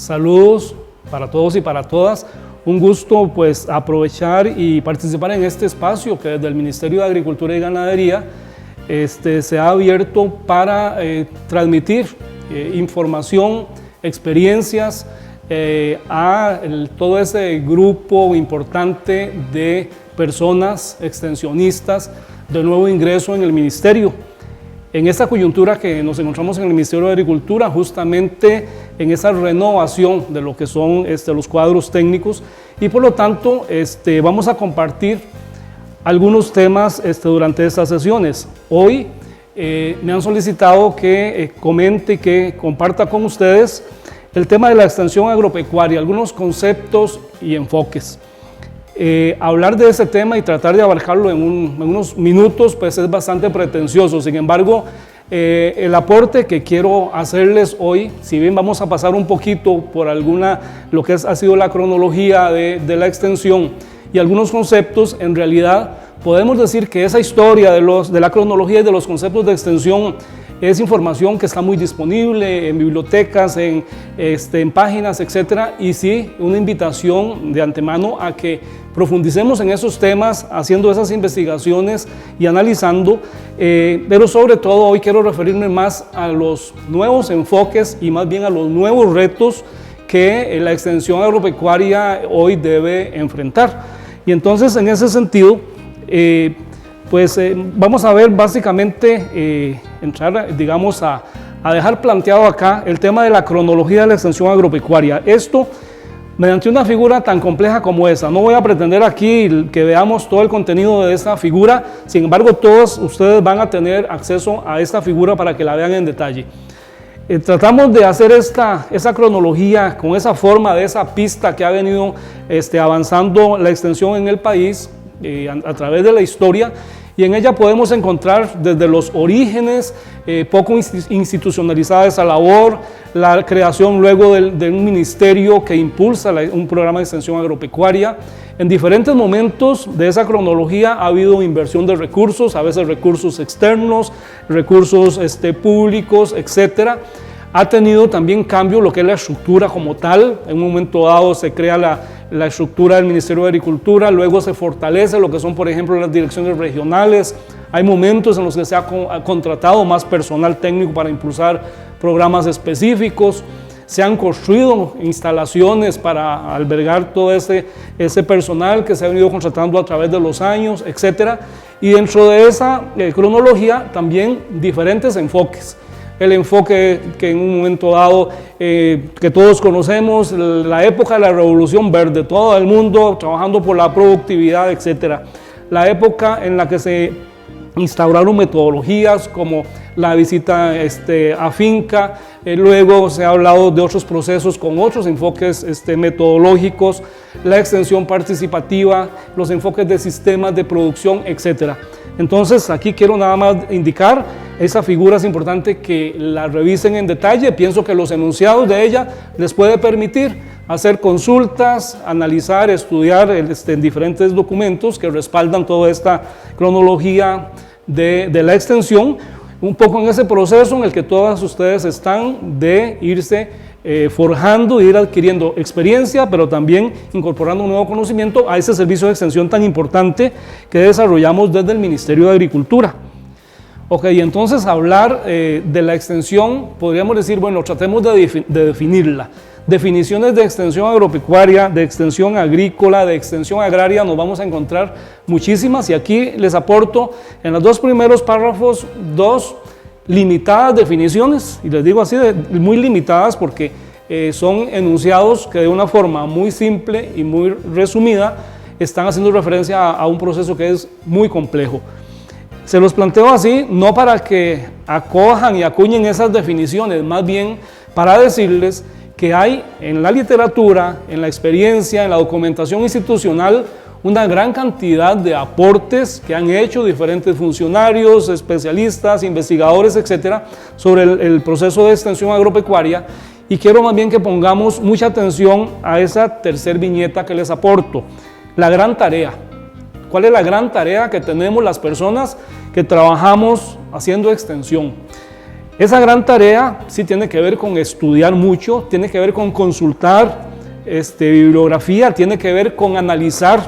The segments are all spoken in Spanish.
Saludos para todos y para todas. Un gusto pues aprovechar y participar en este espacio que desde el Ministerio de Agricultura y Ganadería se ha abierto para transmitir información, experiencias a todo ese grupo importante de personas extensionistas de nuevo ingreso en el Ministerio. En esta coyuntura que nos encontramos en el Ministerio de Agricultura, justamente en esa renovación de lo que son los cuadros técnicos, y por lo tanto vamos a compartir algunos temas durante estas sesiones. Hoy me han solicitado que comente, que comparta con ustedes el tema de la extensión agropecuaria, algunos conceptos y enfoques. Hablar de ese tema y tratar de abarcarlo en unos minutos pues es bastante pretencioso. Sin embargo, el aporte que quiero hacerles hoy, si bien vamos a pasar un poquito por lo que ha sido la cronología de la extensión y algunos conceptos, en realidad podemos decir que esa historia de la cronología y de los conceptos de extensión es información que está muy disponible en bibliotecas, en páginas, etcétera, y sí, una invitación de antemano a que profundicemos en esos temas, haciendo esas investigaciones y analizando, pero sobre todo hoy quiero referirme más a los nuevos enfoques y más bien a los nuevos retos que la extensión agropecuaria hoy debe enfrentar. Y entonces, en ese sentido, vamos a ver básicamente, entrar, digamos, a dejar planteado acá el tema de la cronología de la extensión agropecuaria. Esto mediante una figura tan compleja como esa. No voy a pretender aquí que veamos todo el contenido de esta figura, sin embargo, todos ustedes van a tener acceso a esta figura para que la vean en detalle. Tratamos de hacer esa cronología con esa forma de esa pista que ha venido avanzando la extensión en el país, a través de la historia, y en ella podemos encontrar desde los orígenes, poco institucionalizada esa labor, la creación luego de un ministerio que impulsa un programa de extensión agropecuaria. En diferentes momentos de esa cronología ha habido inversión de recursos, a veces recursos externos, recursos públicos, etcétera. Ha tenido también cambio lo que es la estructura como tal. En un momento dado se crea la estructura del Ministerio de Agricultura, luego se fortalece lo que son, por ejemplo, las direcciones regionales. Hay momentos en los que se ha contratado más personal técnico para impulsar programas específicos. Se han construido instalaciones para albergar todo ese personal que se ha venido contratando a través de los años, etc. Y dentro de esa cronología también diferentes enfoques. El enfoque que en un momento dado, que todos conocemos, la época de la Revolución Verde, todo el mundo trabajando por la productividad, etc. La época en la que se instauraron metodologías como la visita a finca, luego se ha hablado de otros procesos con otros enfoques metodológicos, la extensión participativa, los enfoques de sistemas de producción, etc. Entonces aquí quiero nada más indicar, esa figura es importante que la revisen en detalle. Pienso que los enunciados de ella les puede permitir hacer consultas, analizar, estudiar en diferentes documentos que respaldan toda esta cronología de la extensión, un poco en ese proceso en el que todas ustedes están de irse forjando, de ir adquiriendo experiencia, pero también incorporando un nuevo conocimiento a ese servicio de extensión tan importante que desarrollamos desde el Ministerio de Agricultura. Ok, entonces hablar de la extensión, podríamos decir, bueno, tratemos de definirla. Definiciones de extensión agropecuaria, de extensión agrícola, de extensión agraria, nos vamos a encontrar muchísimas, y aquí les aporto en los dos primeros párrafos dos limitadas definiciones, y les digo así, muy limitadas porque son enunciados que de una forma muy simple y muy resumida están haciendo referencia a un proceso que es muy complejo. Se los planteo así, no para que acojan y acuñen esas definiciones, más bien para decirles que hay en la literatura, en la experiencia, en la documentación institucional, una gran cantidad de aportes que han hecho diferentes funcionarios, especialistas, investigadores, etcétera, sobre el proceso de extensión agropecuaria, y quiero más bien que pongamos mucha atención a esa tercer viñeta que les aporto, la gran tarea. ¿Cuál es la gran tarea que tenemos las personas que trabajamos haciendo extensión? Esa gran tarea sí tiene que ver con estudiar mucho, tiene que ver con consultar bibliografía, tiene que ver con analizar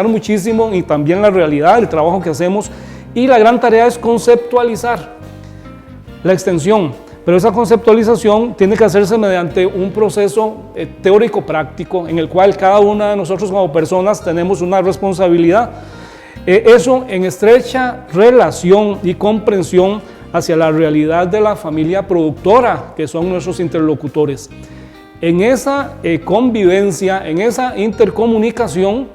muchísimo y también la realidad, el trabajo que hacemos, y la gran tarea es conceptualizar la extensión, pero esa conceptualización tiene que hacerse mediante un proceso teórico-práctico en el cual cada uno de nosotros como personas tenemos una responsabilidad. Eso en estrecha relación y comprensión hacia la realidad de la familia productora, que son nuestros interlocutores. En esa convivencia, en esa intercomunicación,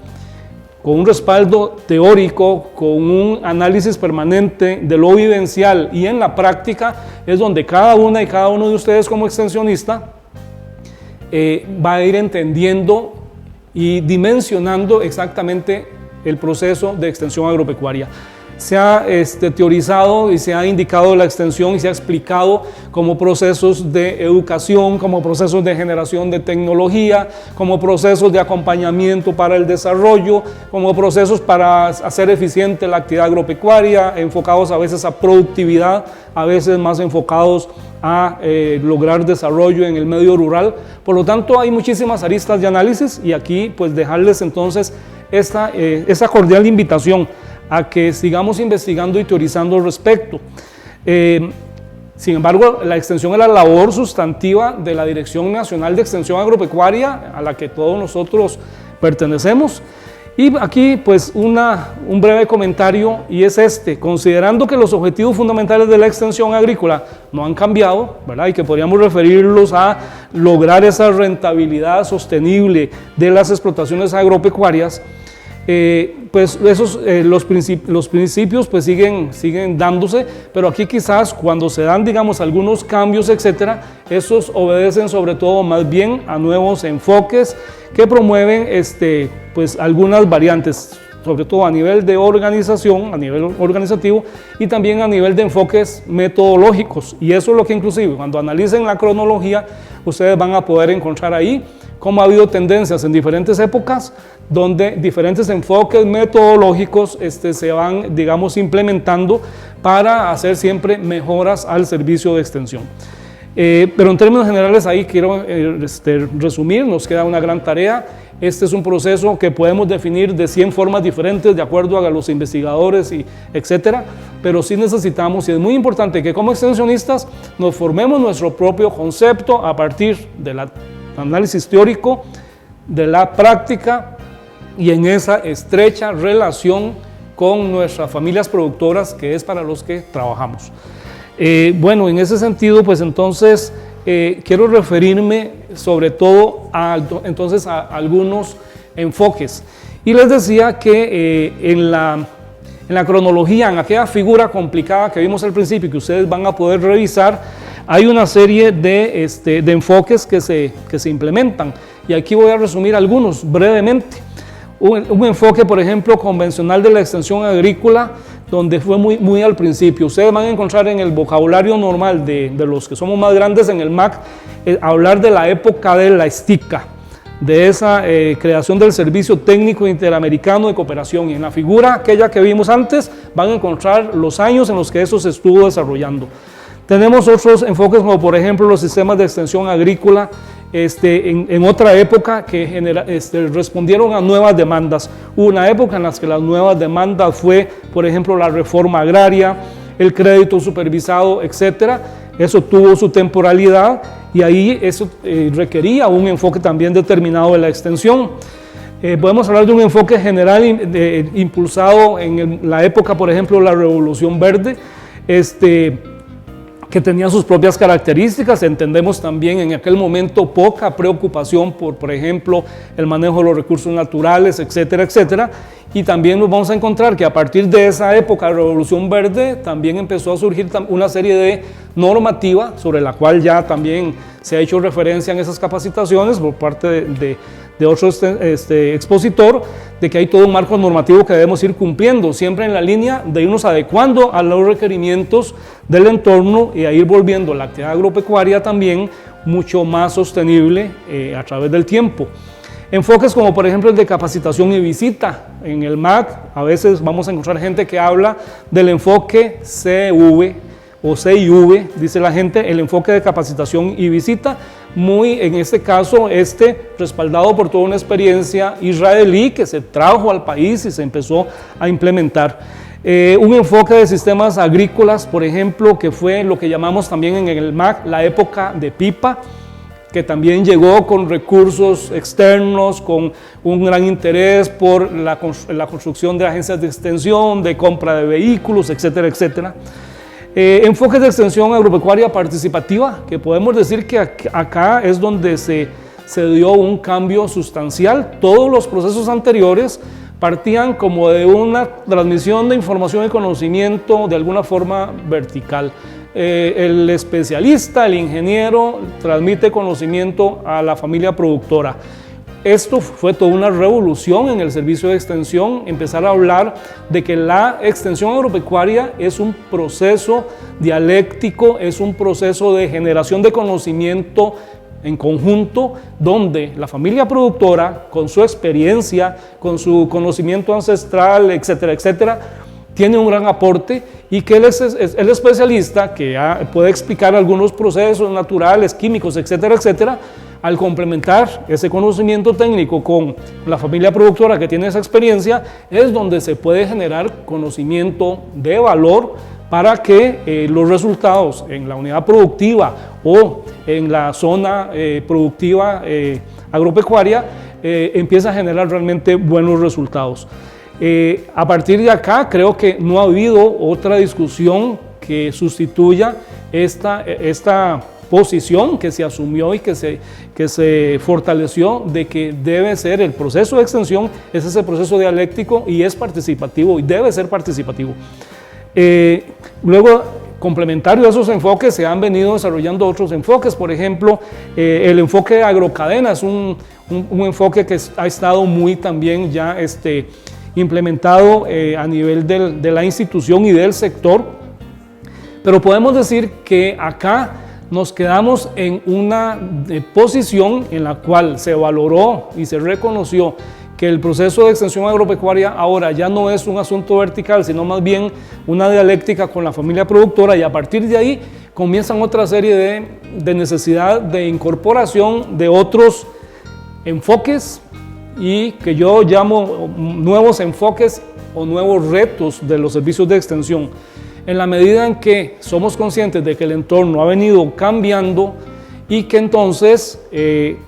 con un respaldo teórico, con un análisis permanente de lo vivencial y en la práctica, es donde cada una y cada uno de ustedes como extensionista va a ir entendiendo y dimensionando exactamente el proceso de extensión agropecuaria. Se ha teorizado y se ha indicado la extensión y se ha explicado como procesos de educación, como procesos de generación de tecnología, como procesos de acompañamiento para el desarrollo, como procesos para hacer eficiente la actividad agropecuaria, enfocados a veces a productividad, a veces más enfocados a lograr desarrollo en el medio rural. Por lo tanto, hay muchísimas aristas de análisis y aquí pues dejarles entonces esta cordial invitación a que sigamos investigando y teorizando al respecto. Sin embargo, la extensión es la labor sustantiva de la Dirección Nacional de Extensión Agropecuaria, a la que todos nosotros pertenecemos. Y aquí, pues, un breve comentario, y es considerando que los objetivos fundamentales de la extensión agrícola no han cambiado, ¿verdad? Y que podríamos referirlos a lograr esa rentabilidad sostenible de las explotaciones agropecuarias, pues los principios pues siguen dándose, pero aquí quizás cuando se dan, digamos, algunos cambios, etcétera, esos obedecen sobre todo más bien a nuevos enfoques que promueven pues algunas variantes, sobre todo a nivel de organización, a nivel organizativo y también a nivel de enfoques metodológicos, y eso es lo que inclusive cuando analicen la cronología ustedes van a poder encontrar ahí cómo ha habido tendencias en diferentes épocas donde diferentes enfoques metodológicos se van, digamos, implementando para hacer siempre mejoras al servicio de extensión. Pero en términos generales ahí quiero resumir, nos queda una gran tarea. Este es un proceso que podemos definir de 100 formas diferentes de acuerdo a los investigadores, etcétera, pero sí necesitamos, y es muy importante que como extensionistas nos formemos nuestro propio concepto a partir del análisis teórico, de la práctica y en esa estrecha relación con nuestras familias productoras, que es para los que trabajamos. Bueno, en ese sentido, pues entonces quiero referirme sobre todo a algunos enfoques. Y les decía que en la cronología, en aquella figura complicada que vimos al principio, que ustedes van a poder revisar, hay una serie de enfoques que se implementan. Y aquí voy a resumir algunos brevemente. Un enfoque, por ejemplo, convencional de la extensión agrícola, donde fue muy al principio. Ustedes van a encontrar en el vocabulario normal de los que somos más grandes en el MAC, hablar de la época de la STICA, de esa creación del Servicio Técnico Interamericano de Cooperación. Y en la figura aquella que vimos antes van a encontrar los años en los que eso se estuvo desarrollando. Tenemos otros enfoques como por ejemplo los sistemas de extensión agrícola en otra época que respondieron a nuevas demandas. Hubo una época en la que las nuevas demandas fue, por ejemplo, la reforma agraria, el crédito supervisado, etcétera. Eso tuvo su temporalidad y ahí eso requería un enfoque también determinado de la extensión. Podemos hablar de un enfoque general impulsado en la época, por ejemplo, la Revolución Verde, que tenía sus propias características. Entendemos también en aquel momento poca preocupación por ejemplo, el manejo de los recursos naturales, etcétera, etcétera. Y también nos vamos a encontrar que a partir de esa época de Revolución Verde también empezó a surgir una serie de normativa sobre la cual ya también se ha hecho referencia en esas capacitaciones por parte de otro expositor, de que hay todo un marco normativo que debemos ir cumpliendo, siempre en la línea de irnos adecuando a los requerimientos del entorno y a ir volviendo la actividad agropecuaria también mucho más sostenible a través del tiempo. Enfoques como por ejemplo el de capacitación y visita. En el MAC a veces vamos a encontrar gente que habla del enfoque CV o CIV, dice la gente, el enfoque de capacitación y visita, muy en este caso respaldado por toda una experiencia israelí que se trajo al país y se empezó a implementar. Un enfoque de sistemas agrícolas, por ejemplo, que fue lo que llamamos también en el MAC la época de pipa, que también llegó con recursos externos, con un gran interés por la construcción de agencias de extensión, de compra de vehículos, etcétera, etcétera. Enfoques de extensión agropecuaria participativa, que podemos decir que acá es donde se dio un cambio sustancial. Todos los procesos anteriores partían como de una transmisión de información y conocimiento de alguna forma vertical. El especialista, el ingeniero, transmite conocimiento a la familia productora. Esto fue toda una revolución en el servicio de extensión, empezar a hablar de que la extensión agropecuaria es un proceso dialéctico, es un proceso de generación de conocimiento en conjunto, donde la familia productora, con su experiencia, con su conocimiento ancestral, etcétera, etcétera, tiene un gran aporte, y que él es el especialista que puede explicar algunos procesos naturales, químicos, etcétera, etcétera. Al complementar ese conocimiento técnico con la familia productora que tiene esa experiencia, es donde se puede generar conocimiento de valor para que los resultados en la unidad productiva o en la zona productiva agropecuaria empiece a generar realmente buenos resultados. A partir de acá creo que no ha habido otra discusión que sustituya esta posición que se asumió y que se fortaleció de que debe ser el proceso de extensión, es ese proceso dialéctico y es participativo y debe ser participativo. Luego, complementario a esos enfoques, se han venido desarrollando otros enfoques. Por ejemplo, el enfoque de agrocadena es un enfoque que ha estado muy también ya implementado a nivel de la institución y del sector, pero podemos decir que acá nos quedamos en una posición en la cual se valoró y se reconoció que el proceso de extensión agropecuaria ahora ya no es un asunto vertical, sino más bien una dialéctica con la familia productora, y a partir de ahí comienzan otra serie de necesidad de incorporación de otros enfoques, y que yo llamo nuevos enfoques o nuevos retos de los servicios de extensión. En la medida en que somos conscientes de que el entorno ha venido cambiando y que entonces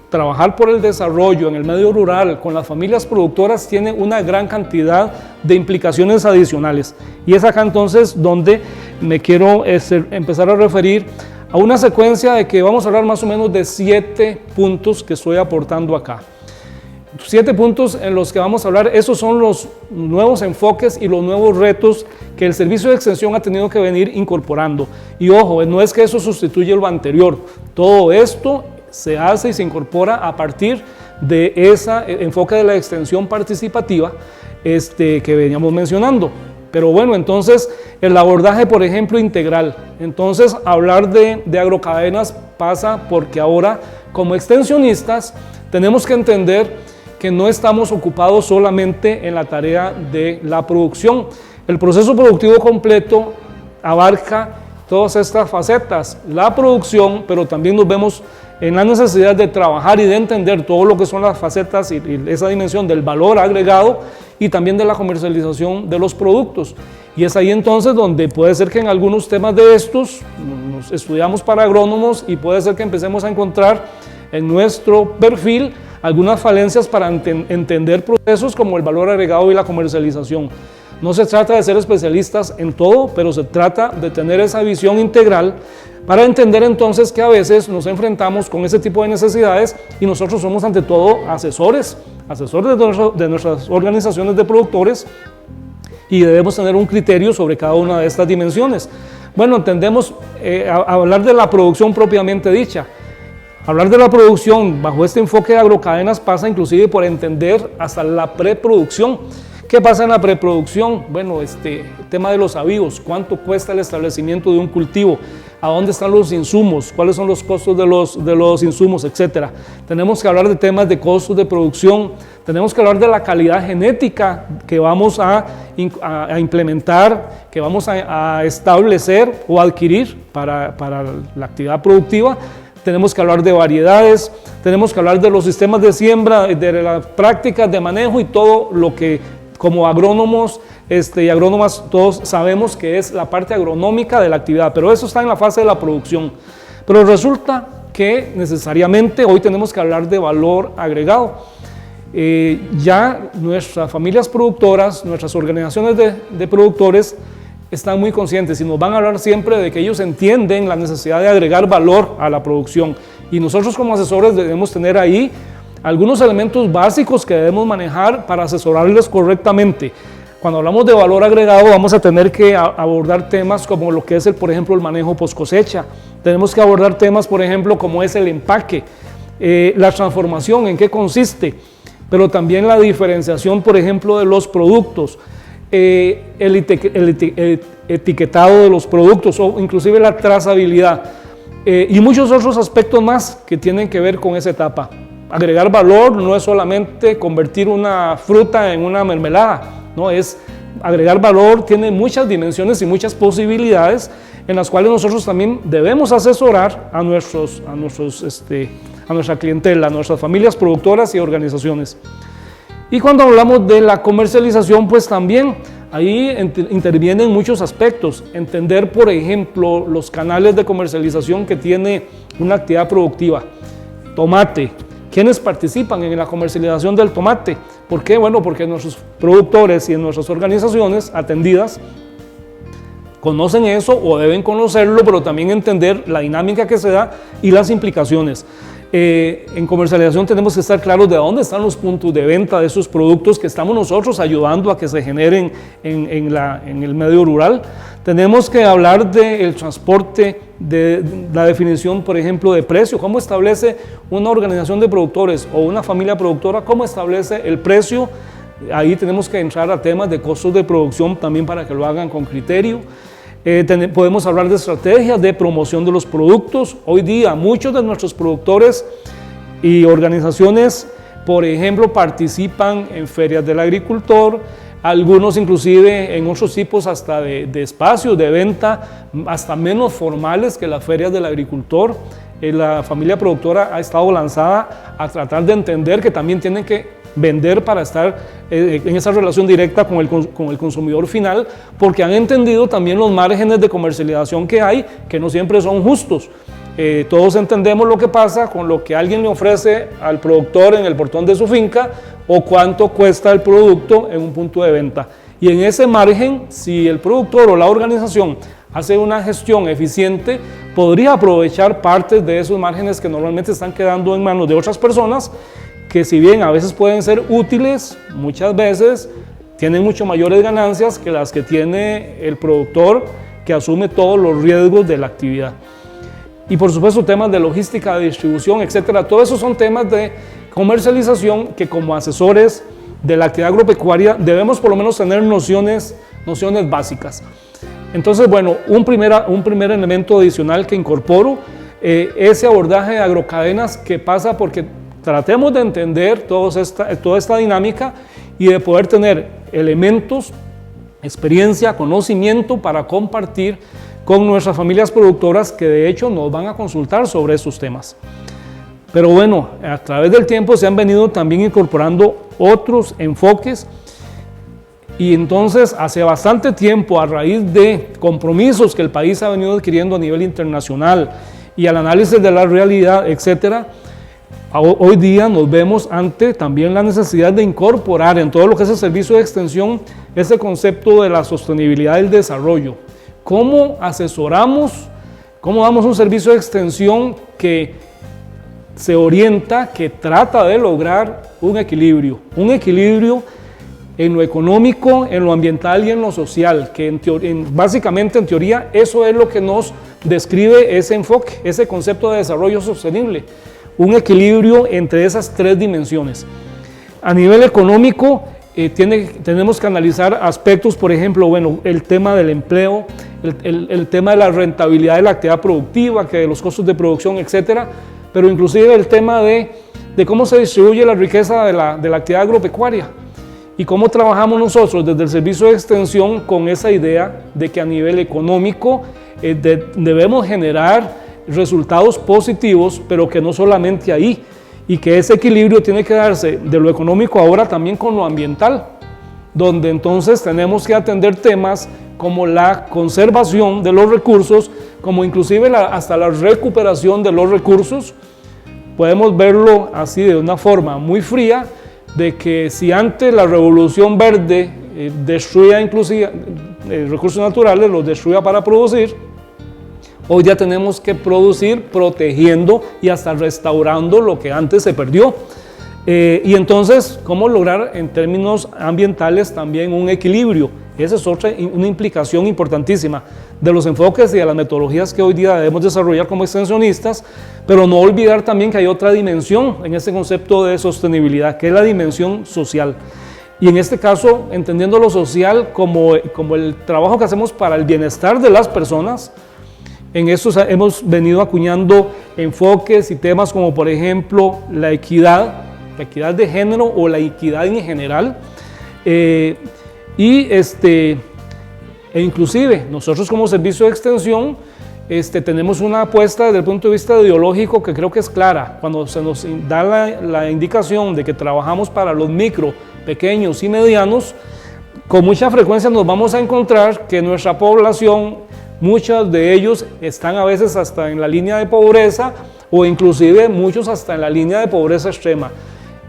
trabajar por el desarrollo en el medio rural con las familias productoras tiene una gran cantidad de implicaciones adicionales. Y es acá entonces donde me quiero empezar a referir a una secuencia de que vamos a hablar más o menos de 7 puntos que estoy aportando acá. 7 puntos en los que vamos a hablar. Esos son los nuevos enfoques y los nuevos retos que el servicio de extensión ha tenido que venir incorporando. Y ojo, no es que eso sustituya lo anterior, todo esto se hace y se incorpora a partir de ese enfoque de la extensión participativa que veníamos mencionando. Pero bueno, entonces el abordaje, por ejemplo, integral. Entonces hablar de agrocadenas pasa porque ahora, como extensionistas, tenemos que entender que no estamos ocupados solamente en la tarea de la producción. El proceso productivo completo abarca todas estas facetas, la producción, pero también nos vemos en la necesidad de trabajar y de entender todo lo que son las facetas y esa dimensión del valor agregado y también de la comercialización de los productos. Y es ahí entonces donde puede ser que en algunos temas de estos nos estudiamos para agrónomos y puede ser que empecemos a encontrar en nuestro perfil algunas falencias para entender procesos como el valor agregado y la comercialización. No se trata de ser especialistas en todo, pero se trata de tener esa visión integral para entender entonces que a veces nos enfrentamos con ese tipo de necesidades y nosotros somos ante todo asesores de nuestras organizaciones de productores y debemos tener un criterio sobre cada una de estas dimensiones. Bueno, entendemos hablar de la producción propiamente dicha. Hablar de la producción bajo este enfoque de agrocadenas pasa inclusive por entender hasta la preproducción, ¿Qué pasa en la preproducción? Bueno, el tema de los avíos, cuánto cuesta el establecimiento de un cultivo, a dónde están los insumos, cuáles son los costos de los insumos, etcétera. Tenemos que hablar de temas de costos de producción, tenemos que hablar de la calidad genética que vamos a implementar, que vamos a establecer o adquirir para la actividad productiva. Tenemos que hablar de variedades, tenemos que hablar de los sistemas de siembra, de las prácticas de manejo y todo lo que como agrónomos y agrónomas todos sabemos que es la parte agronómica de la actividad, pero eso está en la fase de la producción. Pero resulta que necesariamente hoy tenemos que hablar de valor agregado. Ya nuestras familias productoras, nuestras organizaciones de productores están muy conscientes y nos van a hablar siempre de que ellos entienden la necesidad de agregar valor a la producción. Y nosotros como asesores debemos tener ahí algunos elementos básicos que debemos manejar para asesorarles correctamente. Cuando hablamos de valor agregado vamos a tener que abordar temas como lo que es, por ejemplo, el manejo post cosecha. Tenemos que abordar temas, por ejemplo, como es el empaque, la transformación, en qué consiste, pero también la diferenciación, por ejemplo, de los productos, el etiquetado de los productos o inclusive la trazabilidad y muchos otros aspectos más que tienen que ver con esa etapa. Agregar valor no es solamente convertir una fruta en una mermelada, no, es agregar valor, tiene muchas dimensiones y muchas posibilidades en las cuales nosotros también debemos asesorar a nuestra clientela, a nuestras familias productoras y organizaciones. Y cuando hablamos de la comercialización, pues también ahí intervienen muchos aspectos. Entender, por ejemplo, los canales de comercialización que tiene una actividad productiva. Tomate. ¿Quiénes participan en la comercialización del tomate? ¿Por qué? Bueno, porque nuestros productores y nuestras organizaciones atendidas conocen eso o deben conocerlo, pero también entender la dinámica que se da y las implicaciones. En comercialización tenemos que estar claros de dónde están los puntos de venta de esos productos que estamos nosotros ayudando a que se generen en el medio rural. Tenemos que hablar del transporte, de la definición, por ejemplo, de precio. ¿Cómo establece una organización de productores o una familia productora? ¿Cómo establece el precio? Ahí tenemos que entrar a temas de costos de producción también para que lo hagan con criterio. Podemos hablar de estrategias de promoción de los productos. Hoy día muchos de nuestros productores y organizaciones, por ejemplo, participan en ferias del agricultor, algunos inclusive en otros tipos hasta de espacios de venta, hasta menos formales que las ferias del agricultor. La familia productora ha estado lanzada a tratar de entender que también tienen que vender para estar en esa relación directa con el consumidor final, porque han entendido también los márgenes de comercialización que hay, que no siempre son justos. Todos entendemos lo que pasa con lo que alguien le ofrece al productor en el portón de su finca o cuánto cuesta el producto en un punto de venta. Y en ese margen, si el productor o la organización hace una gestión eficiente, podría aprovechar partes de esos márgenes que normalmente están quedando en manos de otras personas, que si bien a veces pueden ser útiles, muchas veces tienen mucho mayores ganancias que las que tiene el productor, que asume todos los riesgos de la actividad. Y por supuesto temas de logística, de distribución, etcétera. Todos esos son temas de comercialización que como asesores de la actividad agropecuaria debemos por lo menos tener nociones básicas. Entonces, bueno, un primer elemento adicional que incorporo, ese abordaje de agrocadenas que pasa porque tratemos de entender toda esta dinámica y de poder tener elementos, experiencia, conocimiento para compartir con nuestras familias productoras que de hecho nos van a consultar sobre estos temas. Pero bueno, a través del tiempo se han venido también incorporando otros enfoques y entonces hace bastante tiempo, a raíz de compromisos que el país ha venido adquiriendo a nivel internacional y al análisis de la realidad, etcétera, hoy día nos vemos ante también la necesidad de incorporar en todo lo que es el servicio de extensión ese concepto de la sostenibilidad del desarrollo. ¿Cómo asesoramos, cómo damos un servicio de extensión que se orienta, que trata de lograr un equilibrio en lo económico, en lo ambiental y en lo social, que básicamente en teoría eso es lo que nos describe ese enfoque, ese concepto de desarrollo sostenible, un equilibrio entre esas tres dimensiones. A nivel económico, tenemos que analizar aspectos, por ejemplo, bueno, el tema del empleo, el tema de la rentabilidad de la actividad productiva, que de los costos de producción, etcétera, pero inclusive el tema de cómo se distribuye la riqueza de la actividad agropecuaria y cómo trabajamos nosotros desde el servicio de extensión con esa idea de que a nivel económico debemos generar resultados positivos, pero que no solamente ahí, y que ese equilibrio tiene que darse de lo económico ahora también con lo ambiental, donde entonces tenemos que atender temas como la conservación de los recursos, como inclusive hasta la recuperación de los recursos. Podemos verlo así de una forma muy fría, de que si antes la revolución verde destruía inclusive recursos naturales, los destruía para producir, hoy ya tenemos que producir protegiendo y hasta restaurando lo que antes se perdió. Y entonces, ¿cómo lograr en términos ambientales también un equilibrio? Esa es una implicación importantísima de los enfoques y de las metodologías que hoy día debemos desarrollar como extensionistas, pero no olvidar también que hay otra dimensión en este concepto de sostenibilidad, que es la dimensión social. Y en este caso, entendiendo lo social como el trabajo que hacemos para el bienestar de las personas. En esto hemos venido acuñando enfoques y temas como, por ejemplo, la equidad de género o la equidad en general. E inclusive nosotros como servicio de extensión tenemos una apuesta desde el punto de vista ideológico que creo que es clara. Cuando se nos da la indicación de que trabajamos para los micro, pequeños y medianos, con mucha frecuencia nos vamos a encontrar que nuestra población, muchos de ellos están a veces hasta en la línea de pobreza o inclusive muchos hasta en la línea de pobreza extrema.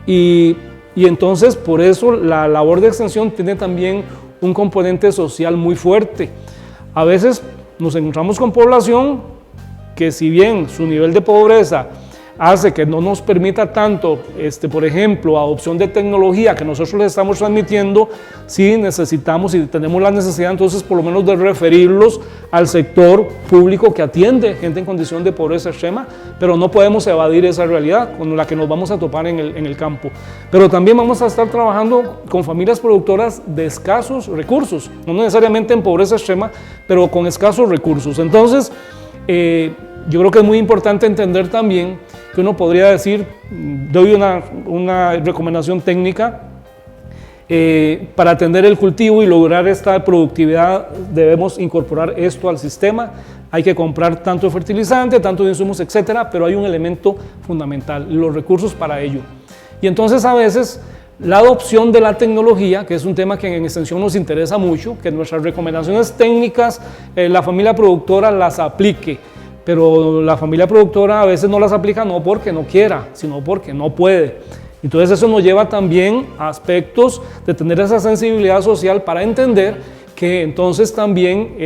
Y entonces por eso la labor de extensión tiene también un componente social muy fuerte. A veces nos encontramos con población que, si bien su nivel de pobreza hace que no nos permita tanto, por ejemplo, adopción de tecnología que nosotros les estamos transmitiendo, sí necesitamos y tenemos la necesidad entonces por lo menos de referirlos al sector público que atiende gente en condición de pobreza extrema, pero no podemos evadir esa realidad con la que nos vamos a topar en el campo. Pero también vamos a estar trabajando con familias productoras de escasos recursos, no necesariamente en pobreza extrema, pero con escasos recursos. Entonces, yo creo que es muy importante entender también que uno podría decir, doy una recomendación técnica, para atender el cultivo y lograr esta productividad debemos incorporar esto al sistema. Hay que comprar tanto fertilizante, tanto de insumos, etcétera, pero hay un elemento fundamental, los recursos para ello. Y entonces a veces la adopción de la tecnología, que es un tema que en extensión nos interesa mucho, que nuestras recomendaciones técnicas la familia productora las aplique, pero la familia productora a veces no las aplica no porque no quiera, sino porque no puede. Entonces eso nos lleva también a aspectos de tener esa sensibilidad social para entender que entonces también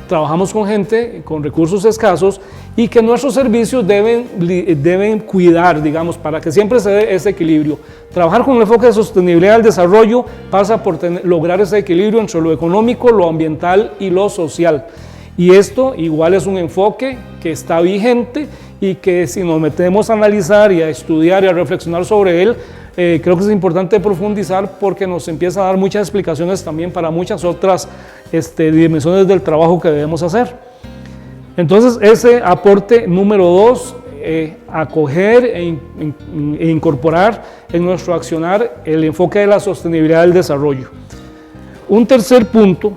trabajamos con gente con recursos escasos y que nuestros servicios deben cuidar, digamos, para que siempre se dé ese equilibrio. Trabajar con el enfoque de sostenibilidad del desarrollo pasa por lograr ese equilibrio entre lo económico, lo ambiental y lo social. Y esto igual es un enfoque que está vigente y que si nos metemos a analizar y a estudiar y a reflexionar sobre él, creo que es importante profundizar porque nos empieza a dar muchas explicaciones también para muchas otras dimensiones del trabajo que debemos hacer. Entonces ese aporte número 2, acoger e incorporar en nuestro accionar el enfoque de la sostenibilidad del desarrollo. Un tercer punto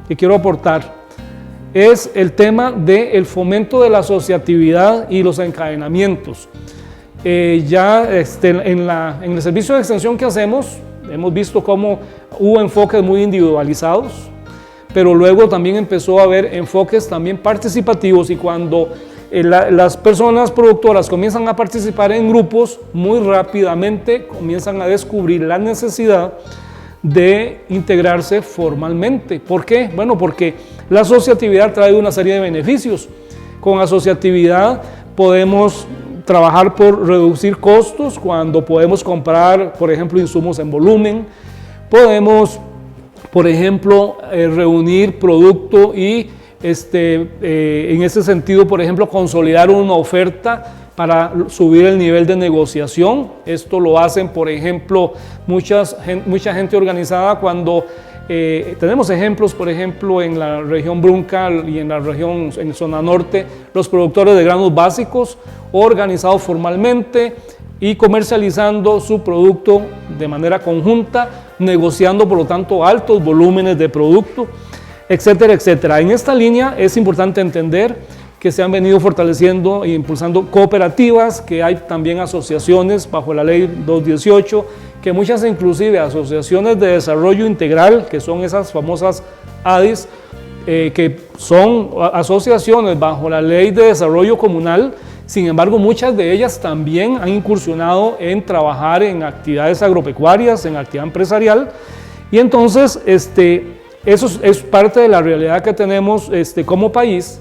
que quiero aportar es el tema del fomento de la asociatividad y los encadenamientos. En el servicio de extensión que hacemos, hemos visto cómo hubo enfoques muy individualizados, pero luego también empezó a haber enfoques también participativos, y cuando las personas productoras comienzan a participar en grupos, muy rápidamente comienzan a descubrir la necesidad de integrarse formalmente. ¿Por qué? Bueno, porque la asociatividad trae una serie de beneficios. Con asociatividad podemos trabajar por reducir costos cuando podemos comprar, por ejemplo, insumos en volumen. Podemos, por ejemplo, reunir producto y en ese sentido, por ejemplo, consolidar una oferta para subir el nivel de negociación. Esto lo hacen, por ejemplo, mucha gente organizada cuando tenemos ejemplos, por ejemplo, en la región Bruncal y en la región, en zona norte, los productores de granos básicos organizados formalmente y comercializando su producto de manera conjunta, negociando por lo tanto altos volúmenes de producto, etcétera, etcétera. En esta línea es importante entender que se han venido fortaleciendo e impulsando cooperativas, que hay también asociaciones bajo la ley 218, que muchas inclusive asociaciones de desarrollo integral, que son esas famosas ADIs, que son asociaciones bajo la ley de desarrollo comunal. Sin embargo, muchas de ellas también han incursionado en trabajar en actividades agropecuarias, en actividad empresarial, y entonces eso es parte de la realidad que tenemos como país.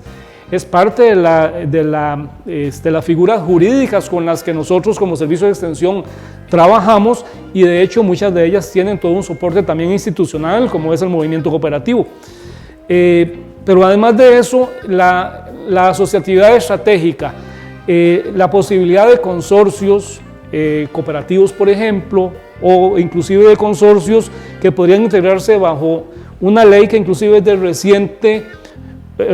Es parte de las figuras jurídicas con las que nosotros como Servicio de Extensión trabajamos, y de hecho muchas de ellas tienen todo un soporte también institucional, como es el movimiento cooperativo. Pero además de eso, la asociatividad estratégica, la posibilidad de consorcios cooperativos, por ejemplo, o inclusive de consorcios que podrían integrarse bajo una ley que inclusive es de reciente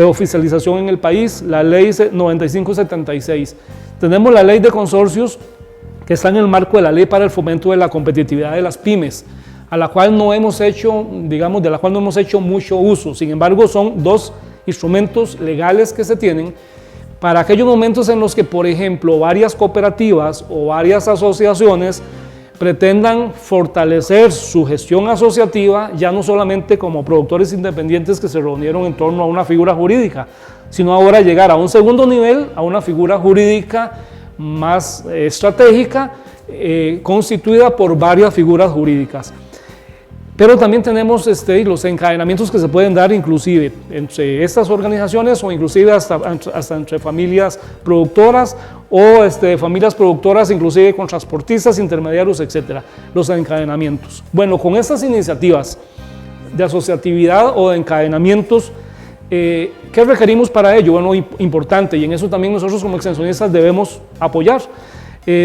oficialización en el país, la ley 9576. Tenemos la ley de consorcios que está en el marco de la ley para el fomento de la competitividad de las pymes, a la cual no hemos hecho, de la cual no hemos hecho mucho uso. Sin embargo, son dos instrumentos legales que se tienen para aquellos momentos en los que, por ejemplo, varias cooperativas o varias asociaciones pretendan fortalecer su gestión asociativa, ya no solamente como productores independientes que se reunieron en torno a una figura jurídica, sino ahora llegar a un segundo nivel, a una figura jurídica más estratégica, constituida por varias figuras jurídicas. Pero también tenemos los encadenamientos que se pueden dar inclusive entre estas organizaciones o inclusive hasta entre familias productoras o familias productoras inclusive con transportistas, intermediarios, etcétera, los encadenamientos. Bueno, con estas iniciativas de asociatividad o de encadenamientos, ¿qué requerimos para ello? Bueno, importante, y en eso también nosotros como extensionistas debemos apoyar.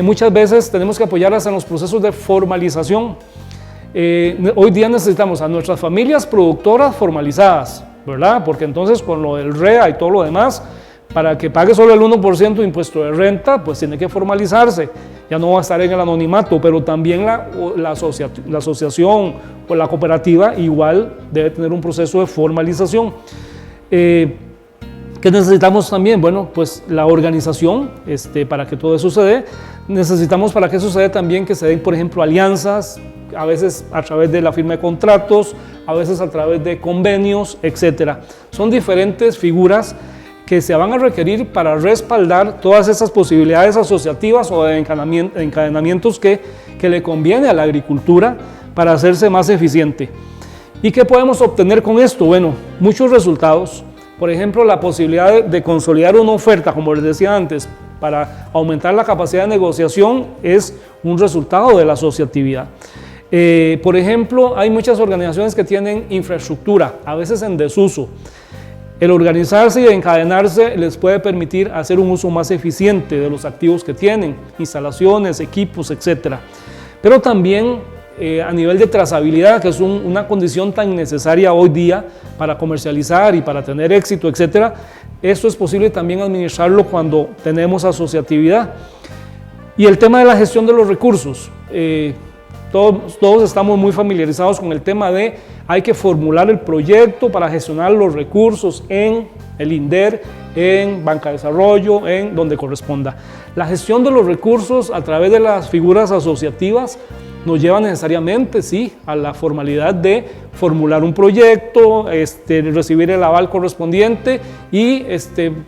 Muchas veces tenemos que apoyar hasta en los procesos de formalización. Hoy día necesitamos a nuestras familias productoras formalizadas, ¿verdad? Porque entonces con lo del REA y todo lo demás, para que pague solo el 1% de impuesto de renta, pues tiene que formalizarse, ya no va a estar en el anonimato, pero también la asociación o la cooperativa igual debe tener un proceso de formalización. ¿Qué necesitamos también? Bueno, pues la organización, para que todo eso se dé. Necesitamos para que eso se dé también que se den, por ejemplo, alianzas, a veces a través de la firma de contratos, a veces a través de convenios, etcétera. Son diferentes figuras que se van a requerir para respaldar todas esas posibilidades asociativas o de encadenamientos que le conviene a la agricultura para hacerse más eficiente. ¿Y qué podemos obtener con esto? Bueno, muchos resultados. Por ejemplo, la posibilidad de consolidar una oferta, como les decía antes, para aumentar la capacidad de negociación es un resultado de la asociatividad. Por ejemplo, hay muchas organizaciones que tienen infraestructura, a veces en desuso. El organizarse y encadenarse les puede permitir hacer un uso más eficiente de los activos que tienen, instalaciones, equipos, etc. Pero también a nivel de trazabilidad, que es una condición tan necesaria hoy día para comercializar y para tener éxito, etc. Esto es posible también administrarlo cuando tenemos asociatividad. Y el tema de la gestión de los recursos. Todos estamos muy familiarizados con el tema de hay que formular el proyecto para gestionar los recursos en el INDER, en Banca de Desarrollo, en donde corresponda. La gestión de los recursos a través de las figuras asociativas nos lleva necesariamente, sí, a la formalidad de formular un proyecto, recibir el aval correspondiente y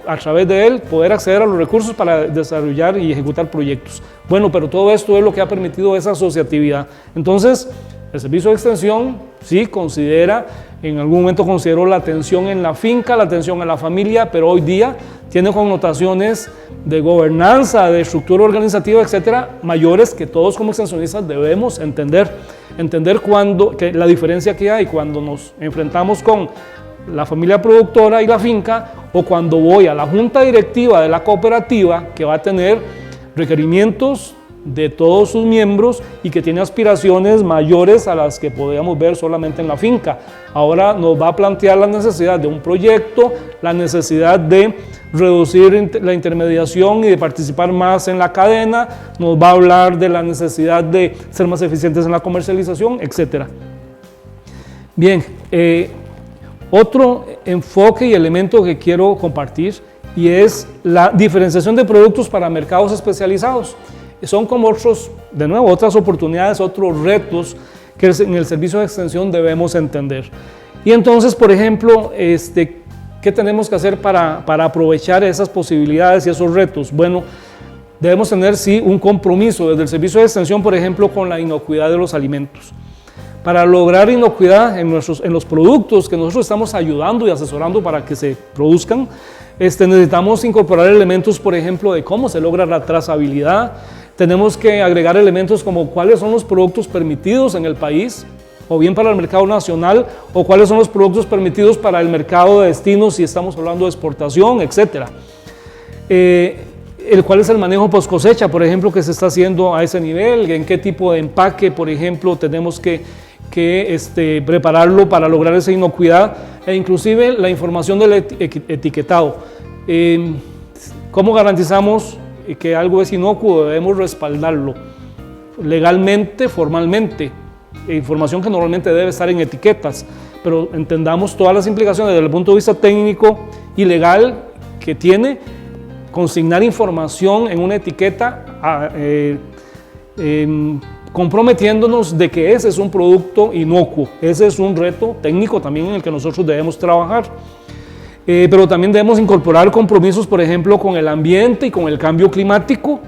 a través de él poder acceder a los recursos para desarrollar y ejecutar proyectos. Bueno, pero todo esto es lo que ha permitido esa asociatividad. Entonces, el Servicio de Extensión sí considera, en algún momento consideró la atención en la finca, la atención en la familia, pero hoy día tiene connotaciones de gobernanza, de estructura organizativa, etcétera, mayores que todos como extensionistas debemos entender la diferencia que hay cuando nos enfrentamos con la familia productora y la finca, o cuando voy a la junta directiva de la cooperativa que va a tener requerimientos de todos sus miembros y que tiene aspiraciones mayores a las que podíamos ver solamente en la finca. Ahora nos va a plantear la necesidad de un proyecto, la necesidad de reducir la intermediación y de participar más en la cadena, nos va a hablar de la necesidad de ser más eficientes en la comercialización, etc. Bien, otro enfoque y elemento que quiero compartir y es la diferenciación de productos para mercados especializados. Son como otras oportunidades, otros retos que en el servicio de extensión debemos entender. Y entonces, por ejemplo, ¿qué tenemos que hacer para aprovechar esas posibilidades y esos retos? Bueno, debemos tener sí un compromiso desde el servicio de extensión, por ejemplo, con la inocuidad de los alimentos. Para lograr inocuidad en los productos que nosotros estamos ayudando y asesorando para que se produzcan, necesitamos incorporar elementos, por ejemplo, de cómo se logra la trazabilidad. Tenemos que agregar elementos como cuáles son los productos permitidos en el país, o bien para el mercado nacional, o cuáles son los productos permitidos para el mercado de destino si estamos hablando de exportación, etc. ¿Cuál es el manejo post cosecha, por ejemplo, que se está haciendo a ese nivel? ¿En qué tipo de empaque, por ejemplo, tenemos que prepararlo para lograr esa inocuidad? E inclusive la información del etiquetado. ¿Cómo garantizamos que algo es inocuo? Debemos respaldarlo legalmente, formalmente, información que normalmente debe estar en etiquetas, pero entendamos todas las implicaciones desde el punto de vista técnico y legal que tiene consignar información en una etiqueta comprometiéndonos de que ese es un producto inocuo. Ese es un reto técnico también en el que nosotros debemos trabajar. Pero también debemos incorporar compromisos, por ejemplo, con el ambiente y con el cambio climático.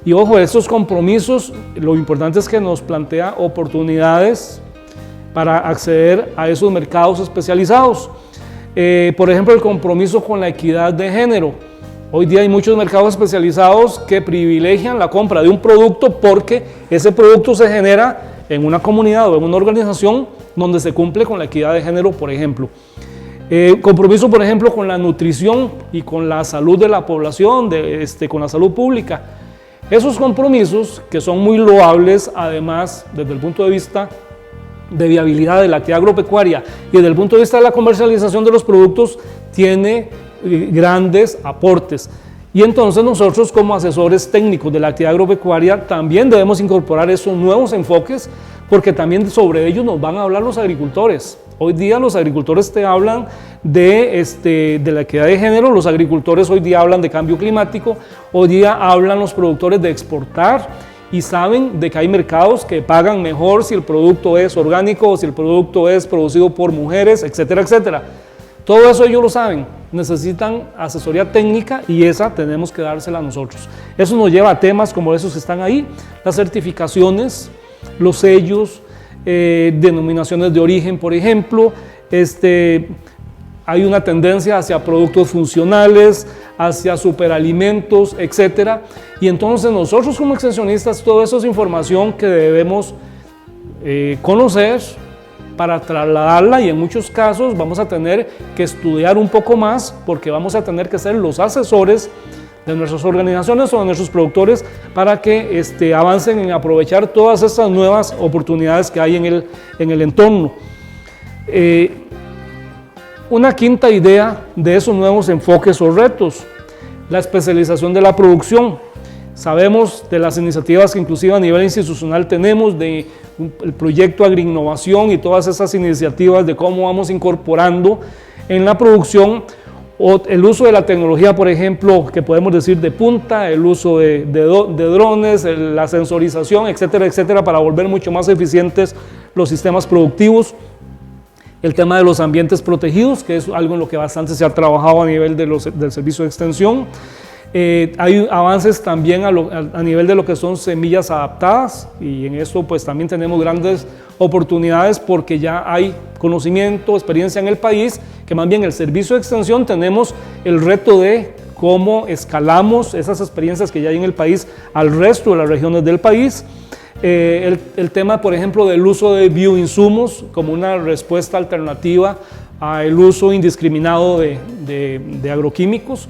Y ojo, estos compromisos, lo importante es que nos plantea oportunidades para acceder a esos mercados especializados. Por ejemplo, el compromiso con la equidad de género. Hoy día hay muchos mercados especializados que privilegian la compra de un producto porque ese producto se genera en una comunidad o en una organización donde se cumple con la equidad de género, por ejemplo. Compromiso, por ejemplo, con la nutrición y con la salud de la población, con la salud pública. Esos compromisos que son muy loables, además, desde el punto de vista de viabilidad de la actividad agropecuaria y desde el punto de vista de la comercialización de los productos, tiene grandes aportes. Y entonces nosotros como asesores técnicos de la actividad agropecuaria también debemos incorporar esos nuevos enfoques porque también sobre ellos nos van a hablar los agricultores. Hoy día los agricultores te hablan de la equidad de género, los agricultores hoy día hablan de cambio climático, hoy día hablan los productores de exportar y saben de que hay mercados que pagan mejor si el producto es orgánico o si el producto es producido por mujeres, etcétera, etcétera. Todo eso ellos lo saben, necesitan asesoría técnica y esa tenemos que dársela a nosotros. Eso nos lleva a temas como esos que están ahí, las certificaciones, los sellos, denominaciones de origen, por ejemplo. Hay una tendencia hacia productos funcionales, hacia superalimentos, etcétera. Y entonces nosotros como extensionistas, toda esa es información que debemos conocer para trasladarla y en muchos casos vamos a tener que estudiar un poco más porque vamos a tener que ser los asesores de nuestras organizaciones o de nuestros productores para que avancen en aprovechar todas estas nuevas oportunidades que hay en el entorno. Una quinta idea de esos nuevos enfoques o retos, la especialización de la producción. Sabemos de las iniciativas que inclusive a nivel institucional tenemos, del proyecto Agrinnovación y todas esas iniciativas de cómo vamos incorporando en la producción o el uso de la tecnología, por ejemplo, que podemos decir de punta, el uso de drones, la sensorización, etcétera, etcétera, para volver mucho más eficientes los sistemas productivos. El tema de los ambientes protegidos, que es algo en lo que bastante se ha trabajado a nivel del servicio de extensión. Hay avances también a nivel de lo que son semillas adaptadas y en eso pues también tenemos grandes oportunidades porque ya hay conocimiento, experiencia en el país, que más bien el servicio de extensión tenemos el reto de cómo escalamos esas experiencias que ya hay en el país al resto de las regiones del país. El tema, por ejemplo, del uso de bioinsumos como una respuesta alternativa al uso indiscriminado de agroquímicos.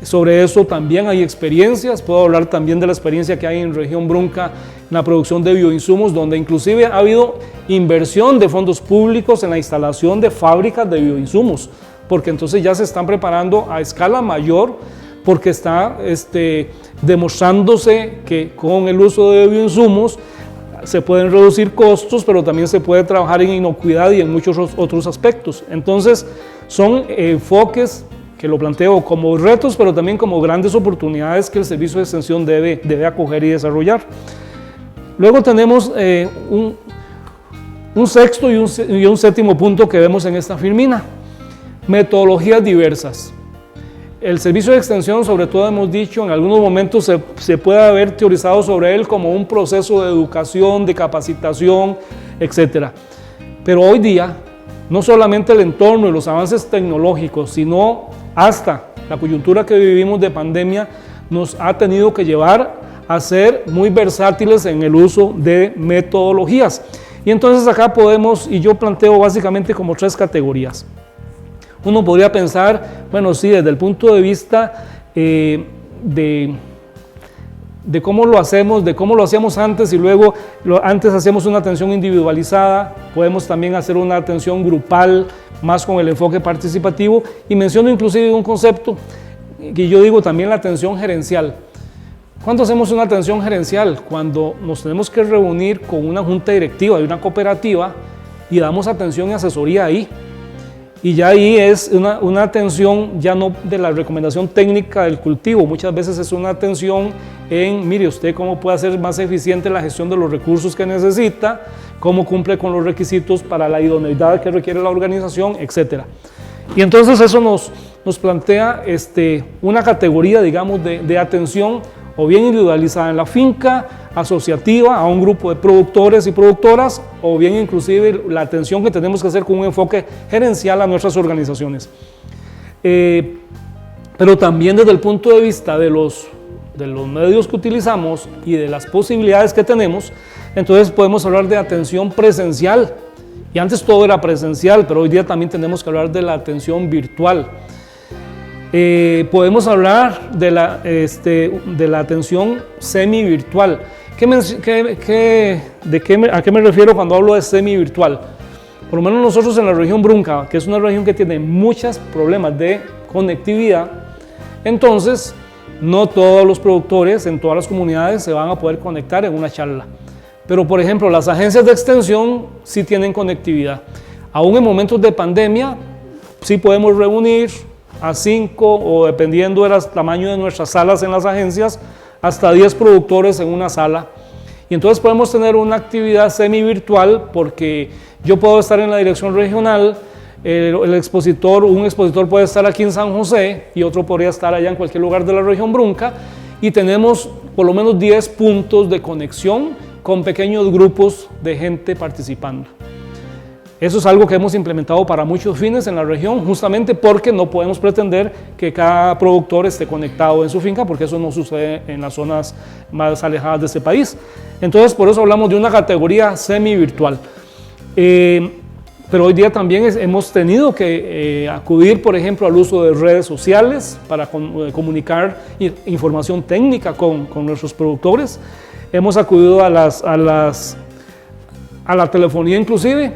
Sobre eso también hay experiencias. Puedo hablar también de la experiencia que hay en región Brunca en la producción de bioinsumos, donde inclusive ha habido inversión de fondos públicos en la instalación de fábricas de bioinsumos, porque entonces ya se están preparando a escala mayor, porque está demostrándose que con el uso de bioinsumos se pueden reducir costos, pero también se puede trabajar en inocuidad y en muchos otros aspectos. Entonces son enfoques que lo planteo como retos, pero también como grandes oportunidades que el Servicio de Extensión debe acoger y desarrollar. Luego tenemos un sexto y un séptimo punto que vemos en esta filmina: metodologías diversas. El Servicio de Extensión, sobre todo hemos dicho, en algunos momentos se puede haber teorizado sobre él como un proceso de educación, de capacitación, etc. Pero hoy día, no solamente el entorno y los avances tecnológicos, sino hasta la coyuntura que vivimos de pandemia, nos ha tenido que llevar a ser muy versátiles en el uso de metodologías. Y entonces acá podemos, y yo planteo básicamente como 3 categorías. Uno podría pensar, bueno, sí, desde el punto de vista de cómo lo hacemos, de cómo lo hacíamos antes, y luego antes hacíamos una atención individualizada, podemos también hacer una atención grupal, más con el enfoque participativo, y menciono inclusive un concepto que yo digo también, la atención gerencial. ¿Cuándo hacemos una atención gerencial? Cuando nos tenemos que reunir con una junta directiva de una cooperativa y damos atención y asesoría ahí. Y ya ahí es una atención ya no de la recomendación técnica del cultivo, muchas veces es una atención en, mire usted cómo puede hacer más eficiente la gestión de los recursos que necesita, cómo cumple con los requisitos para la idoneidad que requiere la organización, etc. Y entonces eso nos plantea una categoría, digamos, de atención, o bien individualizada en la finca, asociativa a un grupo de productores y productoras, o bien inclusive la atención que tenemos que hacer con un enfoque gerencial a nuestras organizaciones. Pero también desde el punto de vista de los medios que utilizamos y de las posibilidades que tenemos, entonces podemos hablar de atención presencial. Y antes todo era presencial, pero hoy día también tenemos que hablar de la atención virtual. Podemos hablar de la atención semi-virtual. ¿A qué me refiero cuando hablo de semi-virtual? Por lo menos nosotros en la región Brunca, que es una región que tiene muchos problemas de conectividad, entonces no todos los productores en todas las comunidades se van a poder conectar en una charla. Pero por ejemplo, las agencias de extensión sí tienen conectividad. Aún en momentos de pandemia, sí podemos reunir a 5 o dependiendo del tamaño de nuestras salas en las agencias, hasta 10 productores en una sala. Y entonces podemos tener una actividad semi-virtual porque yo puedo estar en la dirección regional, un expositor puede estar aquí en San José y otro podría estar allá en cualquier lugar de la región Brunca, y tenemos por lo menos 10 puntos de conexión con pequeños grupos de gente participando. Eso es algo que hemos implementado para muchos fines en la región, justamente porque no podemos pretender que cada productor esté conectado en su finca, porque eso no sucede en las zonas más alejadas de este país. Entonces, por eso hablamos de una categoría semi-virtual. Pero hoy día también hemos tenido que acudir, por ejemplo, al uso de redes sociales para comunicar información técnica con nuestros productores. Hemos acudido a la telefonía inclusive,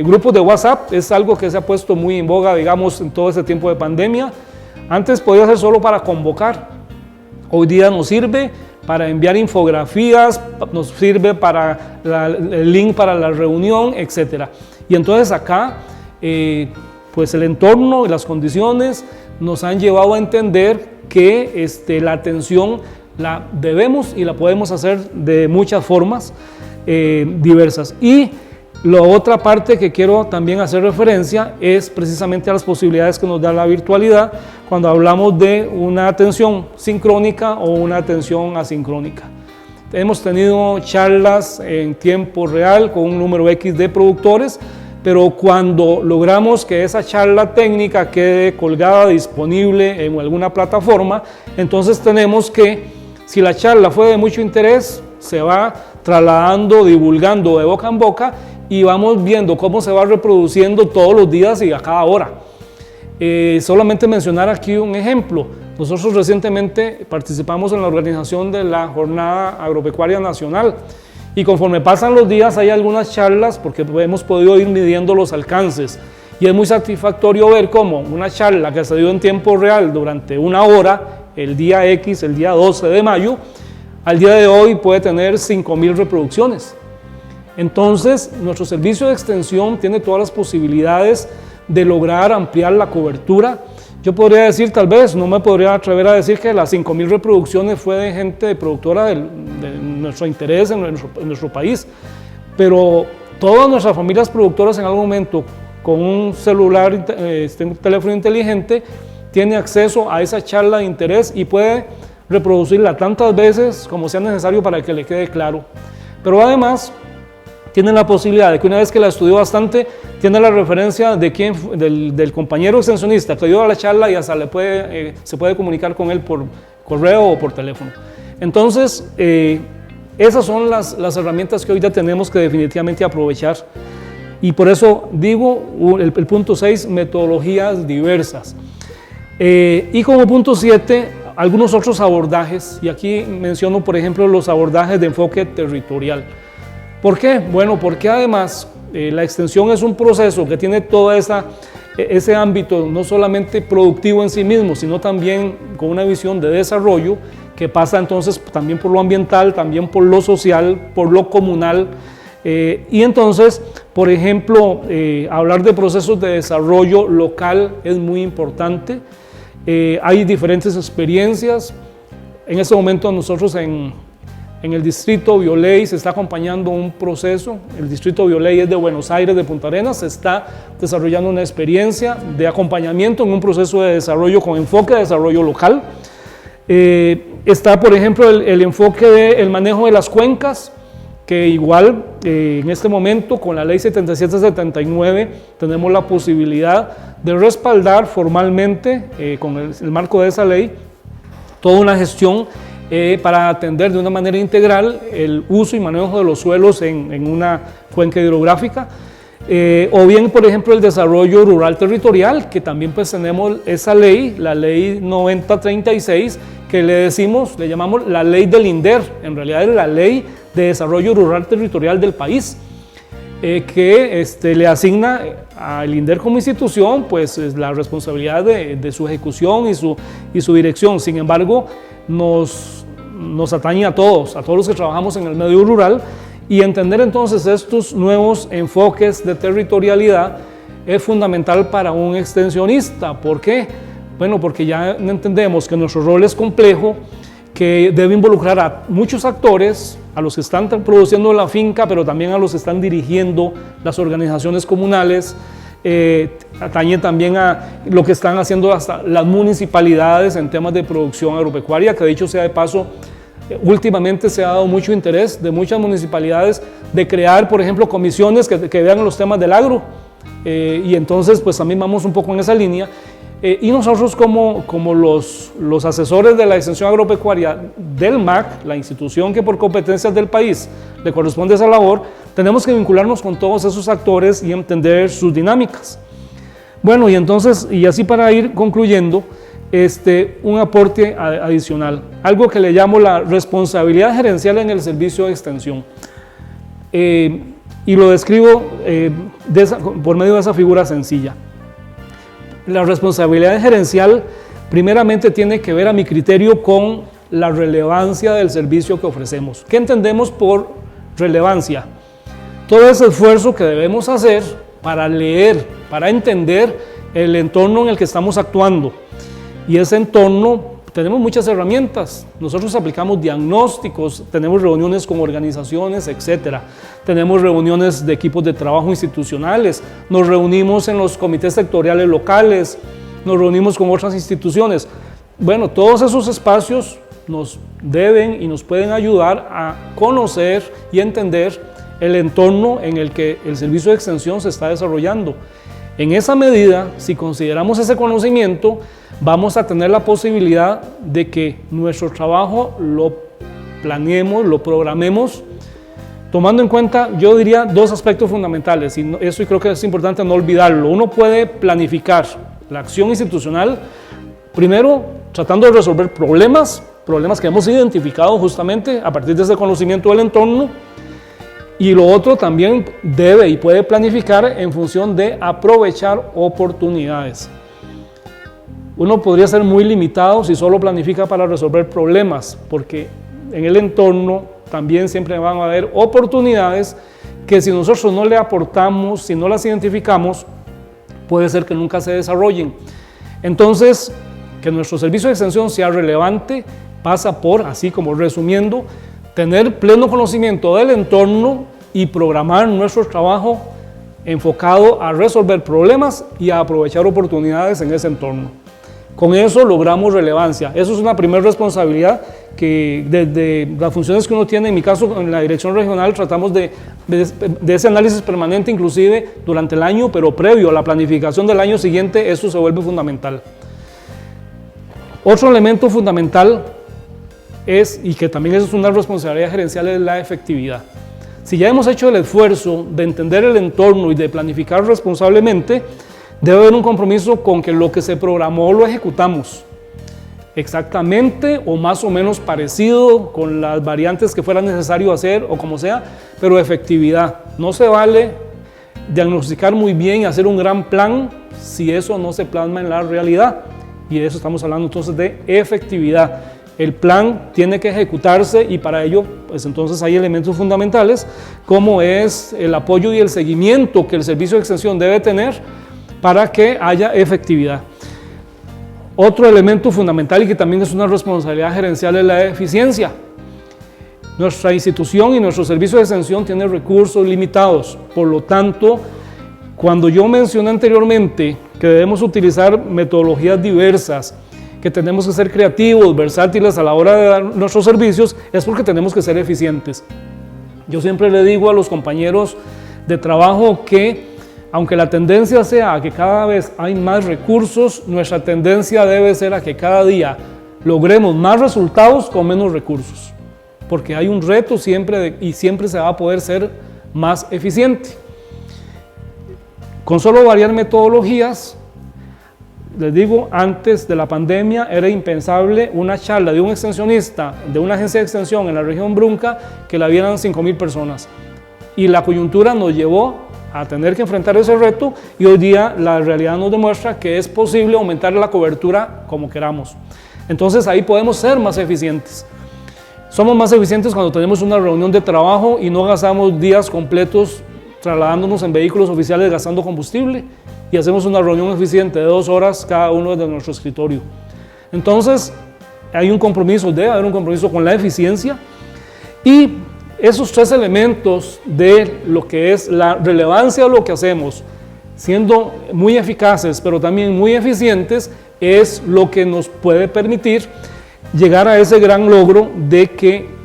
grupos de WhatsApp, es algo que se ha puesto muy en boga, digamos, en todo este tiempo de pandemia. Antes podía ser solo para convocar, hoy día nos sirve para enviar infografías, nos sirve para el link para la reunión, etc. Y entonces acá, pues el entorno y las condiciones nos han llevado a entender que la atención la debemos y la podemos hacer de muchas formas diversas. Y la otra parte que quiero también hacer referencia es precisamente a las posibilidades que nos da la virtualidad cuando hablamos de una atención sincrónica o una atención asincrónica. Hemos tenido charlas en tiempo real con un número X de productores, pero cuando logramos que esa charla técnica quede colgada, disponible en alguna plataforma, entonces tenemos que, si la charla fue de mucho interés, se va trasladando, divulgando de boca en boca y vamos viendo cómo se va reproduciendo todos los días y a cada hora. Solamente mencionar aquí un ejemplo. Nosotros recientemente participamos en la organización de la Jornada Agropecuaria Nacional y conforme pasan los días hay algunas charlas porque hemos podido ir midiendo los alcances y es muy satisfactorio ver cómo una charla que se dio en tiempo real durante una hora, el día X, el día 12 de mayo, al día de hoy puede tener 5,000 reproducciones. Entonces, nuestro servicio de extensión tiene todas las posibilidades de lograr ampliar la cobertura. Yo podría decir, tal vez, no me podría atrever a decir que las 5,000 reproducciones fue de gente productora de nuestro interés en nuestro país, pero todas nuestras familias productoras en algún momento con un celular, un teléfono inteligente, tiene acceso a esa charla de interés y puede reproducirla tantas veces como sea necesario para que le quede claro. Pero además, tienen la posibilidad de que una vez que la estudió bastante, tiene la referencia de del compañero extensionista que dio a la charla y hasta se puede comunicar con él por correo o por teléfono. Entonces, esas son las herramientas que hoy ya tenemos que definitivamente aprovechar. Y por eso digo el punto 6, metodologías diversas. Y como punto 7, algunos otros abordajes, y aquí menciono por ejemplo los abordajes de enfoque territorial. ¿Por qué? Bueno, porque además la extensión es un proceso que tiene todo ese ámbito no solamente productivo en sí mismo, sino también con una visión de desarrollo que pasa entonces también por lo ambiental, también por lo social, por lo comunal. Y entonces, por ejemplo, hablar de procesos de desarrollo local es muy importante. Hay diferentes experiencias. En este momento nosotros en el distrito Bioley se está acompañando un proceso. El distrito Bioley es de Buenos Aires, de Punta Arenas. Se está desarrollando una experiencia de acompañamiento en un proceso de desarrollo con enfoque de desarrollo local. Está, por ejemplo, el enfoque del manejo de las cuencas, que igual en este momento con la ley 7779 tenemos la posibilidad de respaldar formalmente con el marco de esa ley toda una gestión para atender de una manera integral el uso y manejo de los suelos en una cuenca hidrográfica, o bien por ejemplo el desarrollo rural territorial, que también pues tenemos esa ley, la ley 9036, que le llamamos la ley del INDER, en realidad es la ley de desarrollo rural territorial del país, que le asigna al INDER como institución pues la responsabilidad de su ejecución y su dirección. Sin embargo, nos atañe a todos los que trabajamos en el medio rural, y entender entonces estos nuevos enfoques de territorialidad es fundamental para un extensionista. ¿Por qué? Bueno, porque ya entendemos que nuestro rol es complejo, que debe involucrar a muchos actores, a los que están produciendo la finca, pero también a los que están dirigiendo las organizaciones comunales, atañe también a lo que están haciendo hasta las municipalidades en temas de producción agropecuaria, que dicho sea de paso, últimamente se ha dado mucho interés de muchas municipalidades de crear, por ejemplo, comisiones que vean los temas del agro, y entonces pues también vamos un poco en esa línea. Y nosotros como los asesores de la extensión agropecuaria del MAC, la institución que por competencias del país le corresponde esa labor, tenemos que vincularnos con todos esos actores y entender sus dinámicas. Bueno, y entonces, y así para ir concluyendo, un aporte adicional, algo que le llamo la responsabilidad gerencial en el servicio de extensión. Y lo describo por medio de esa figura sencilla. La responsabilidad gerencial primeramente tiene que ver, a mi criterio, con la relevancia del servicio que ofrecemos. ¿Qué entendemos por relevancia? Todo ese esfuerzo que debemos hacer para leer, para entender el entorno en el que estamos actuando. Y ese entorno, tenemos muchas herramientas. Nosotros aplicamos diagnósticos, tenemos reuniones con organizaciones, etcétera. Tenemos reuniones de equipos de trabajo institucionales, nos reunimos en los comités sectoriales locales, nos reunimos con otras instituciones. Bueno, todos esos espacios nos deben y nos pueden ayudar a conocer y entender el entorno en el que el servicio de extensión se está desarrollando. En esa medida, si consideramos ese conocimiento, vamos a tener la posibilidad de que nuestro trabajo lo planeemos, lo programemos, tomando en cuenta, yo diría, dos aspectos fundamentales, y eso creo que es importante no olvidarlo. Uno puede planificar la acción institucional, primero tratando de resolver problemas que hemos identificado justamente a partir de ese conocimiento del entorno, y lo otro también debe y puede planificar en función de aprovechar oportunidades. Uno podría ser muy limitado si solo planifica para resolver problemas, porque en el entorno también siempre van a haber oportunidades que si nosotros no le aportamos, si no las identificamos, puede ser que nunca se desarrollen. Entonces, que nuestro servicio de extensión sea relevante pasa por, así como resumiendo, tener pleno conocimiento del entorno y programar nuestro trabajo enfocado a resolver problemas y a aprovechar oportunidades en ese entorno. Con eso logramos relevancia. Eso es una primera responsabilidad que desde las funciones que uno tiene, en mi caso en la dirección regional, tratamos de ese análisis permanente inclusive durante el año, pero previo a la planificación del año siguiente, eso se vuelve fundamental. Otro elemento fundamental es, y que también es una responsabilidad gerencial, es la efectividad. Si ya hemos hecho el esfuerzo de entender el entorno y de planificar responsablemente, debe haber un compromiso con que lo que se programó lo ejecutamos exactamente o más o menos parecido con las variantes que fuera necesario hacer o como sea, pero efectividad. No se vale diagnosticar muy bien y hacer un gran plan si eso no se plasma en la realidad, y de eso estamos hablando entonces de efectividad. El plan tiene que ejecutarse y para ello pues entonces hay elementos fundamentales como es el apoyo y el seguimiento que el servicio de extensión debe tener para que haya efectividad. Otro elemento fundamental y que también es una responsabilidad gerencial es la eficiencia. Nuestra institución y nuestro servicio de extensión tiene recursos limitados, por lo tanto, cuando yo mencioné anteriormente que debemos utilizar metodologías diversas, que tenemos que ser creativos, versátiles a la hora de dar nuestros servicios, es porque tenemos que ser eficientes. Yo siempre le digo a los compañeros de trabajo que aunque la tendencia sea a que cada vez hay más recursos, nuestra tendencia debe ser a que cada día logremos más resultados con menos recursos, porque hay un reto siempre y siempre se va a poder ser más eficiente. Con solo variar metodologías, les digo, antes de la pandemia era impensable una charla de un extensionista de una agencia de extensión en la región Brunca que la vieran 5,000 personas, y la coyuntura nos llevó a tener que enfrentar ese reto, y hoy día la realidad nos demuestra que es posible aumentar la cobertura como queramos. Entonces ahí podemos ser más eficientes. Somos más eficientes cuando tenemos una reunión de trabajo y no gastamos días completos trasladándonos en vehículos oficiales gastando combustible, y hacemos una reunión eficiente de 2 horas cada uno desde nuestro escritorio. Entonces hay un compromiso, debe haber un compromiso con la eficiencia, y esos 3 elementos de lo que es la relevancia de lo que hacemos, siendo muy eficaces pero también muy eficientes, es lo que nos puede permitir llegar a ese gran logro de que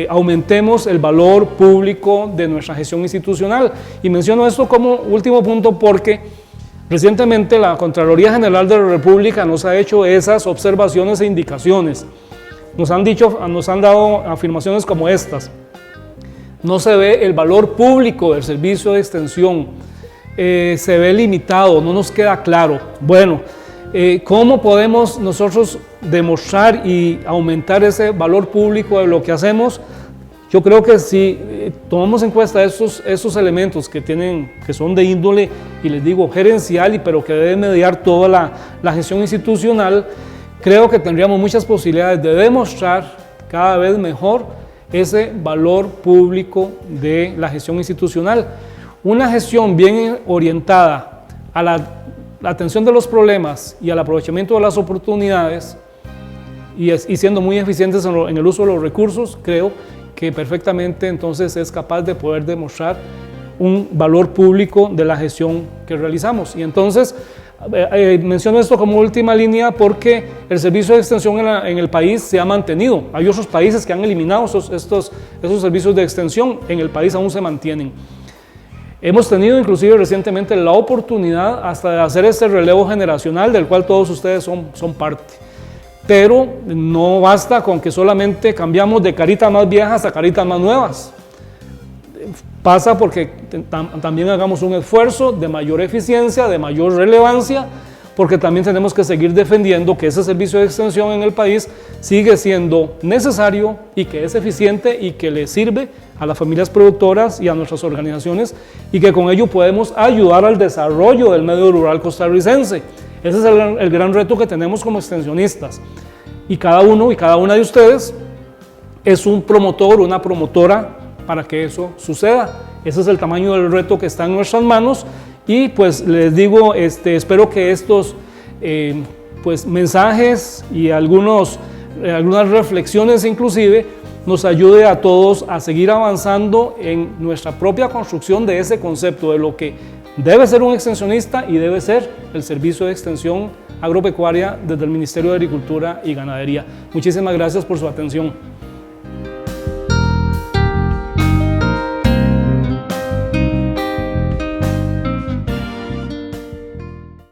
aumentemos el valor público de nuestra gestión institucional. Y menciono esto como último punto porque recientemente la Contraloría General de la República nos ha hecho esas observaciones e indicaciones. Nos han dado afirmaciones como estas: no se ve el valor público del servicio de extensión, se ve limitado, no nos queda claro. Bueno, ¿cómo podemos nosotros demostrar y aumentar ese valor público de lo que hacemos? Yo creo que si tomamos en cuenta esos elementos que son de índole, y les digo, gerencial, pero que debe mediar toda la gestión institucional, creo que tendríamos muchas posibilidades de demostrar cada vez mejor ese valor público de la gestión institucional. Una gestión bien orientada a la atención de los problemas y al aprovechamiento de las oportunidades y siendo muy eficientes en el uso de los recursos, creo que perfectamente entonces es capaz de poder demostrar un valor público de la gestión que realizamos. Y entonces menciono esto como última línea porque el servicio de extensión en el país se ha mantenido. Hay otros países que han eliminado esos servicios de extensión, en el país aún se mantienen. Hemos tenido inclusive recientemente la oportunidad hasta de hacer este relevo generacional del cual todos ustedes son parte. Pero no basta con que solamente cambiamos de caritas más viejas a caritas más nuevas. Pasa porque también hagamos un esfuerzo de mayor eficiencia, de mayor relevancia, porque también tenemos que seguir defendiendo que ese servicio de extensión en el país sigue siendo necesario y que es eficiente y que le sirve a las familias productoras y a nuestras organizaciones, y que con ello podemos ayudar al desarrollo del medio rural costarricense. Ese es el gran reto que tenemos como extensionistas, y cada uno y cada una de ustedes es un promotor, una promotora para que eso suceda. Ese es el tamaño del reto que está en nuestras manos, y pues les digo, espero que estos pues mensajes y algunas reflexiones inclusive nos ayude a todos a seguir avanzando en nuestra propia construcción de ese concepto de lo que debe ser un extensionista y debe ser el servicio de extensión agropecuaria desde el Ministerio de Agricultura y Ganadería. Muchísimas gracias por su atención.